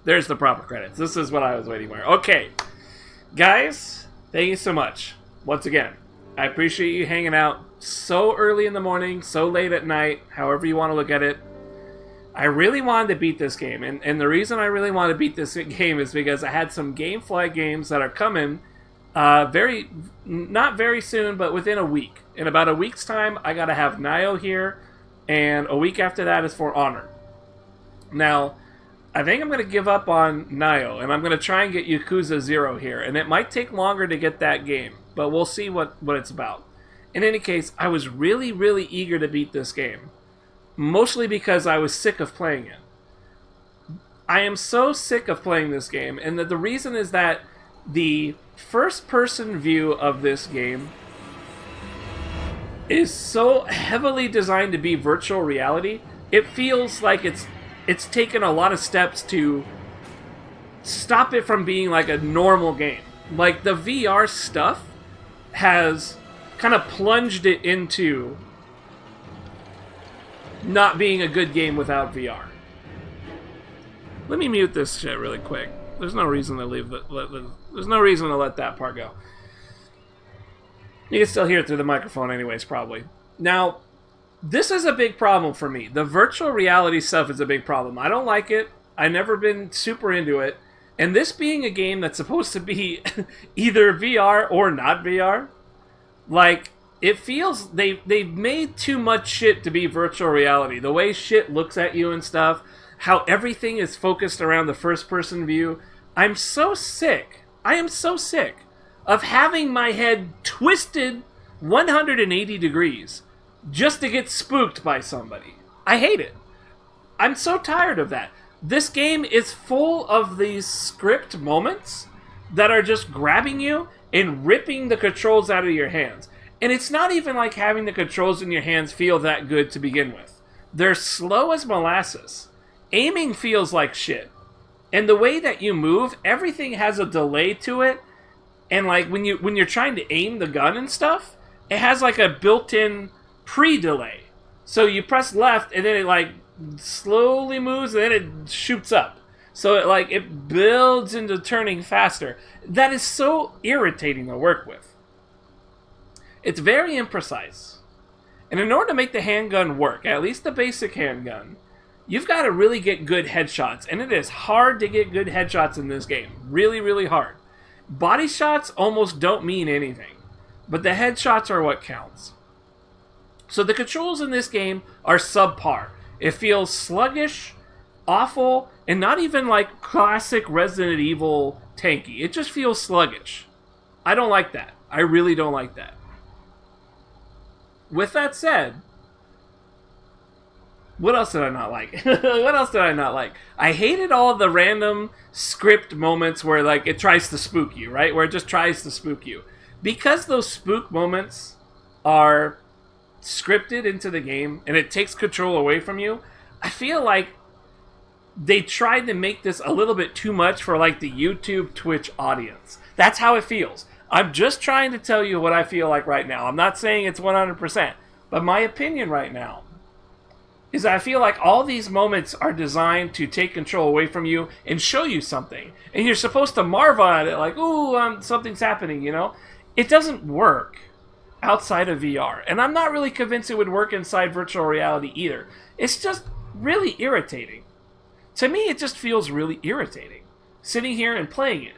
There's the proper credits. This is what I was waiting for. Okay, guys, thank you so much. Once again, I appreciate you hanging out so early in the morning, so late at night, however you want to look at it. I really wanted to beat this game, and the reason I really wanted to beat this game is because I had some GameFly games that are coming not very soon, but within a week. In about a week's time, I gotta have Nioh here, and a week after that is For Honor. Now, I think I'm gonna give up on Nioh, and I'm gonna try and get Yakuza 0 here, and it might take longer to get that game, but we'll see what it's about. In any case, I was really, really eager to beat this game. Mostly because I was sick of playing it. I am so sick of playing this game, and the reason is that the first-person view of this game is so heavily designed to be virtual reality. It feels like it's taken a lot of steps to stop it from being like a normal game. Like, the VR stuff has kind of plunged it into not being a good game without VR. Let me mute this shit really quick. There's no reason to there's no reason to let that part go. You can still hear it through the microphone anyways, probably. Now, this is a big problem for me. The virtual reality stuff is a big problem. I don't like it. I've never been super into it. And this being a game that's supposed to be either VR or not VR, like, it feels they've made too much shit to be virtual reality. The way shit looks at you and stuff, how everything is focused around the first-person view. I'm so sick. I am so sick of having my head twisted 180 degrees just to get spooked by somebody. I hate it. I'm so tired of that. This game is full of these script moments that are just grabbing you and ripping the controls out of your hands. And it's not even like having the controls in your hands feel that good to begin with. They're slow as molasses. Aiming feels like shit. And the way that you move, everything has a delay to it. And like when you're trying to aim the gun and stuff, it has like a built-in pre-delay. So you press left and then it like slowly moves and then it shoots up. So it builds into turning faster. That is so irritating to work with. It's very imprecise. And in order to make the handgun work, at least the basic handgun, you've got to really get good headshots. And it is hard to get good headshots in this game. Really, really hard. Body shots almost don't mean anything. But the headshots are what counts. So the controls in this game are subpar. It feels sluggish, awful, and not even like classic Resident Evil tanky. It just feels sluggish. I don't like that. I really don't like that. With that said, what else did I not like? What else did I not like? I hated all the random script moments where like it tries to spook you, right? Where it just tries to spook you. Because those spook moments are scripted into the game and it takes control away from you, I feel like they tried to make this a little bit too much for like the YouTube, Twitch audience. That's how it feels. I'm just trying to tell you what I feel like right now. I'm not saying it's 100%, but my opinion right now is I feel like all these moments are designed to take control away from you and show you something. And you're supposed to marvel at it like, ooh, something's happening, you know? It doesn't work outside of VR. And I'm not really convinced it would work inside virtual reality either. It's just really irritating. To me, it just feels really irritating, sitting here and playing it.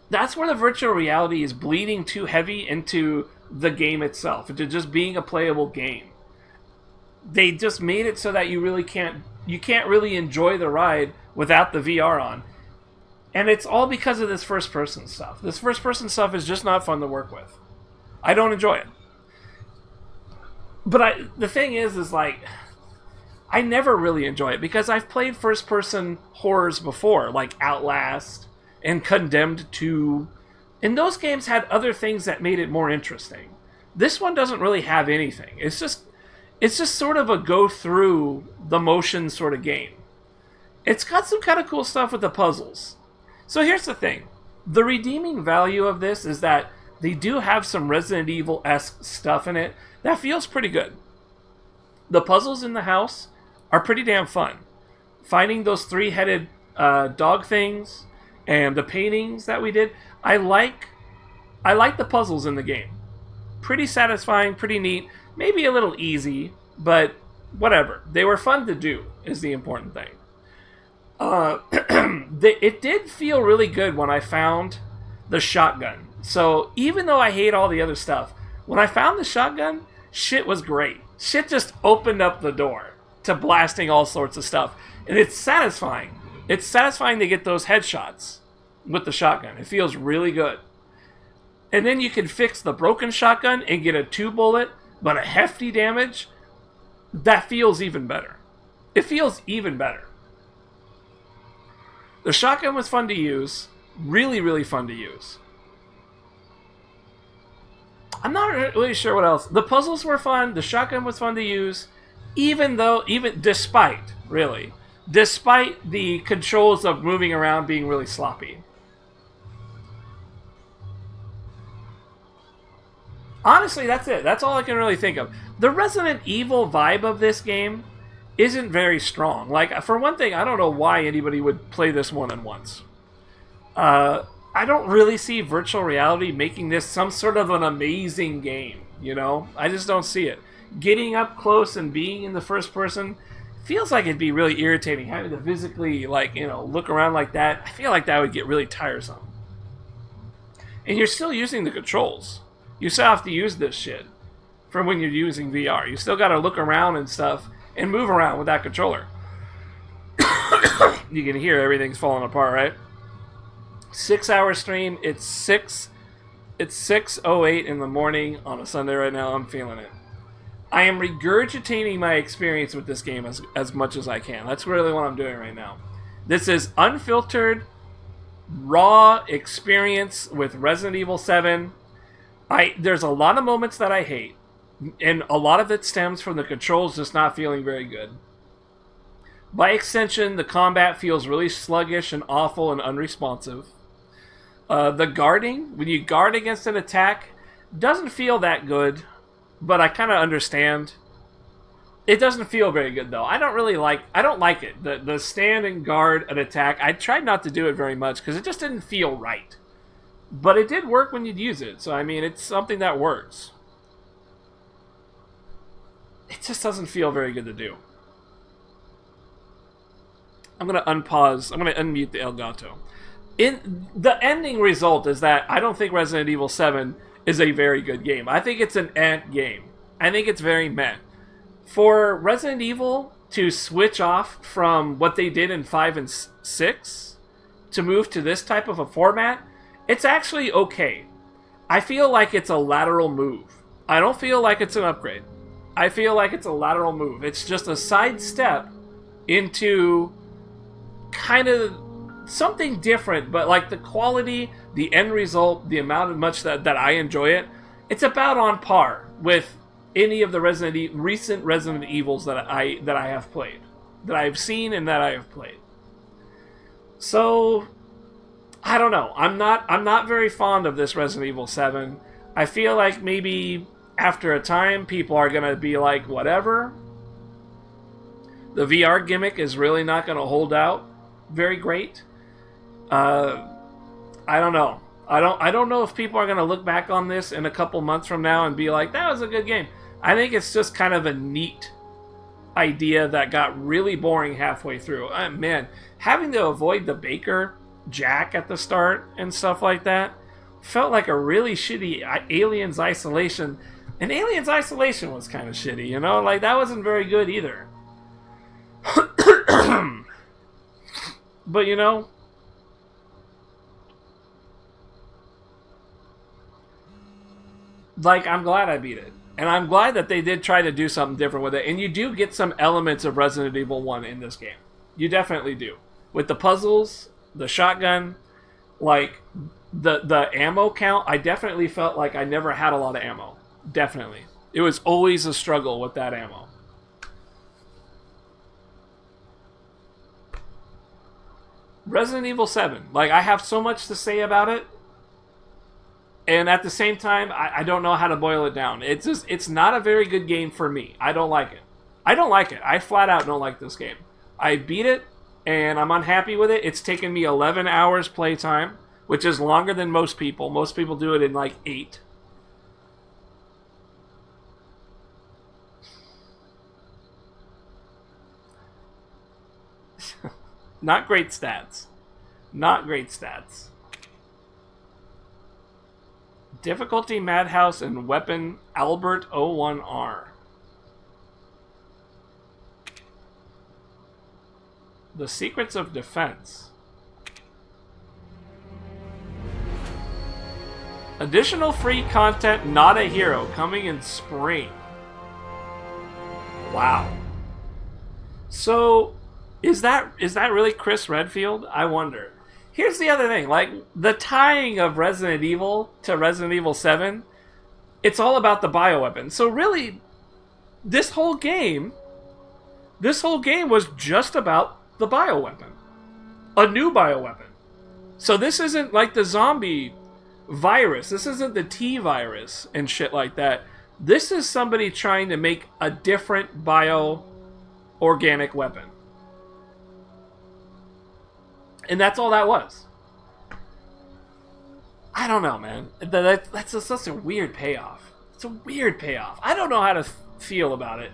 That's where the virtual reality is bleeding too heavy into the game itself, into just being a playable game. They just made it so that you can't really enjoy the ride without the VR on. And it's all because of this first-person stuff. This first-person stuff is just not fun to work with. I don't enjoy it. But the thing is like, I never really enjoy it because I've played first-person horrors before, like Outlast and Condemned 2. And those games had other things that made it more interesting. This one doesn't really have anything. It's just sort of a go through the motion sort of game. It's got some kind of cool stuff with the puzzles. So here's the thing. The redeeming value of this is that they do have some Resident Evil-esque stuff in it that feels pretty good. The puzzles in the house are pretty damn fun. finding those three-headed dog things and the paintings that we did. I like the puzzles in the game. Pretty satisfying, pretty neat. Maybe a little easy, but whatever. They were fun to do, is the important thing. It did feel really good when I found the shotgun. So even though I hate all the other stuff, when I found the shotgun, shit was great. Shit just opened up the door to blasting all sorts of stuff. And it's satisfying. It's satisfying to get those headshots with the shotgun. It feels really good. And then you can fix the broken shotgun and get a 2-bullet, but a hefty damage. That feels even better. It feels even better. The shotgun was fun to use. Really, really fun to use. I'm not really sure what else. The puzzles were fun. The shotgun was fun to use. Despite the controls of moving around being really sloppy. Honestly, that's it. That's all I can really think of. The Resident Evil vibe of this game isn't very strong. Like, for one thing, I don't know why anybody would play this more than once. I don't really see virtual reality making this some sort of an amazing game, you know? I just don't see it. Getting up close and being in the first person feels like it'd be really irritating. Having to physically, look around like that, I feel like that would get really tiresome. And you're still using the controls. You still have to use this shit from when you're using VR. You still gotta look around and stuff and move around with that controller. You can hear everything's falling apart, right? 6-hour stream. It's 6:08 in the morning on a Sunday right now. I'm feeling it. I am regurgitating my experience with this game as much as I can. That's really what I'm doing right now. This is unfiltered, raw experience with Resident Evil 7. There's a lot of moments that I hate, and a lot of it stems from the controls just not feeling very good. By extension, the combat feels really sluggish and awful and unresponsive. The guarding, when you guard against an attack, doesn't feel that good, but I kind of understand. It doesn't feel very good, though. I don't like it. The stand and guard an attack, I tried not to do it very much because it just didn't feel right. But it did work when you'd use it, so I mean, it's something that works. It just doesn't feel very good to do. I'm going to unpause. I'm going to unmute the Elgato. The ending result is that I don't think Resident Evil 7 is a very good game. I think it's an ant game. I think it's very meh. For Resident Evil to switch off from what they did in 5 and 6 to move to this type of a format, it's actually okay. I feel like it's a lateral move. I don't feel like it's an upgrade. I feel like it's a lateral move. It's just a side step into kind of something different, but like the quality, the end result, the amount of much that I enjoy it, it's about on par with any of the recent Resident Evils that I have played, that I've seen and that I have played. So I don't know. I'm not very fond of this Resident Evil 7. I feel like maybe after a time people are gonna be like, whatever. The VR gimmick is really not gonna hold out very great. I don't know. I don't know if people are gonna look back on this in a couple months from now and be like, that was a good game. I think it's just kind of a neat idea that got really boring halfway through. Man, having to avoid the Baker Jack at the start and stuff like that felt like a really shitty Aliens Isolation. And Aliens Isolation was kind of shitty, you know? Like, that wasn't very good either. But, you know, like, I'm glad I beat it. And I'm glad that they did try to do something different with it. And you do get some elements of Resident Evil 1 in this game. You definitely do. With the puzzles, the shotgun, like, the ammo count, I definitely felt like I never had a lot of ammo. Definitely. It was always a struggle with that ammo. Resident Evil 7. Like, I have so much to say about it. And at the same time, I don't know how to boil it down. It's not a very good game for me. I don't like it. I flat out don't like this game. I beat it. and I'm unhappy with it. It's taken me 11 hours playtime, which is longer than most people. Most people do it in like 8. Not great stats. Not great stats. Difficulty Madhouse and weapon Albert 01R. The Secrets of Defense. Additional free content, Not a Hero, coming in spring. Wow. So, is that really Chris Redfield? I wonder. Here's the other thing, like, the tying of Resident Evil to Resident Evil 7, it's all about the bioweapon. So really, this whole game was just about the bioweapon. A new bioweapon. So this isn't like the zombie virus. This isn't the T virus and shit like that. This is somebody trying to make a different bio-organic weapon. And that's all that was. I don't know, man. That's such a weird payoff. It's a weird payoff. I don't know how to feel about it.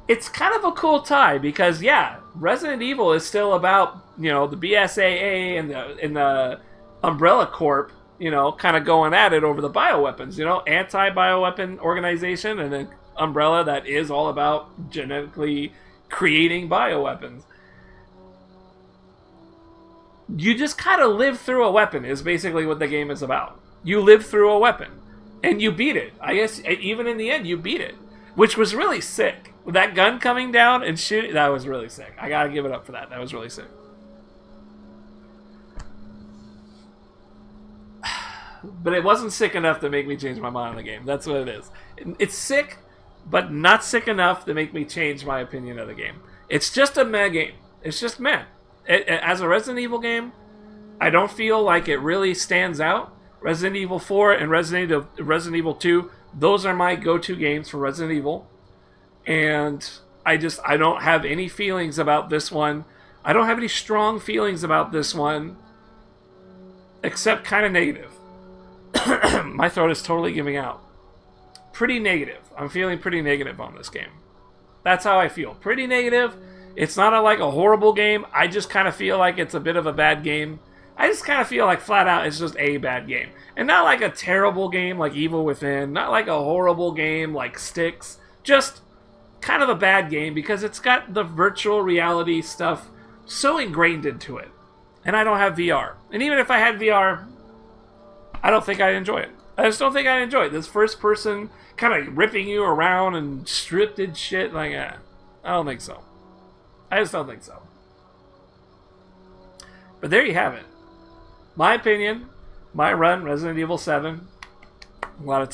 It's kind of a cool tie because, yeah, Resident Evil is still about, the BSAA and the Umbrella Corp, kind of going at it over the bioweapons, anti-bioweapon organization, and then Umbrella that is all about genetically creating bioweapons. You just kind of live through a weapon is basically what the game is about. You live through a weapon. And you beat it. I guess even in the end, you beat it. Which was really sick. With that gun coming down and shooting, that was really sick. I gotta give it up for that. That was really sick. But it wasn't sick enough to make me change my mind on the game. That's what it is. It's sick, but not sick enough to make me change my opinion of the game. It's just a meh game. It's just meh. As a Resident Evil game, I don't feel like it really stands out. Resident Evil 4 and Resident Evil 2, those are my go-to games for Resident Evil. And I don't have any feelings about this one. I don't have any strong feelings about this one, except kind of negative. My throat is totally giving out. Pretty negative. I'm feeling pretty negative on this game. That's how I feel. Pretty negative. It's not like a horrible game. I just kind of feel like it's a bit of a bad game. I just kind of feel like flat out it's just a bad game. And not like a terrible game like Evil Within. Not like a horrible game like Styx. Just kind of a bad game because it's got the virtual reality stuff so ingrained into it. And I don't have VR. And even if I had VR, I don't think I'd enjoy it. I just don't think I'd enjoy it. This first person kind of ripping you around and scripted shit. Like, I don't think so. I just don't think so. But there you have it. My opinion, my run, Resident Evil 7. A lot of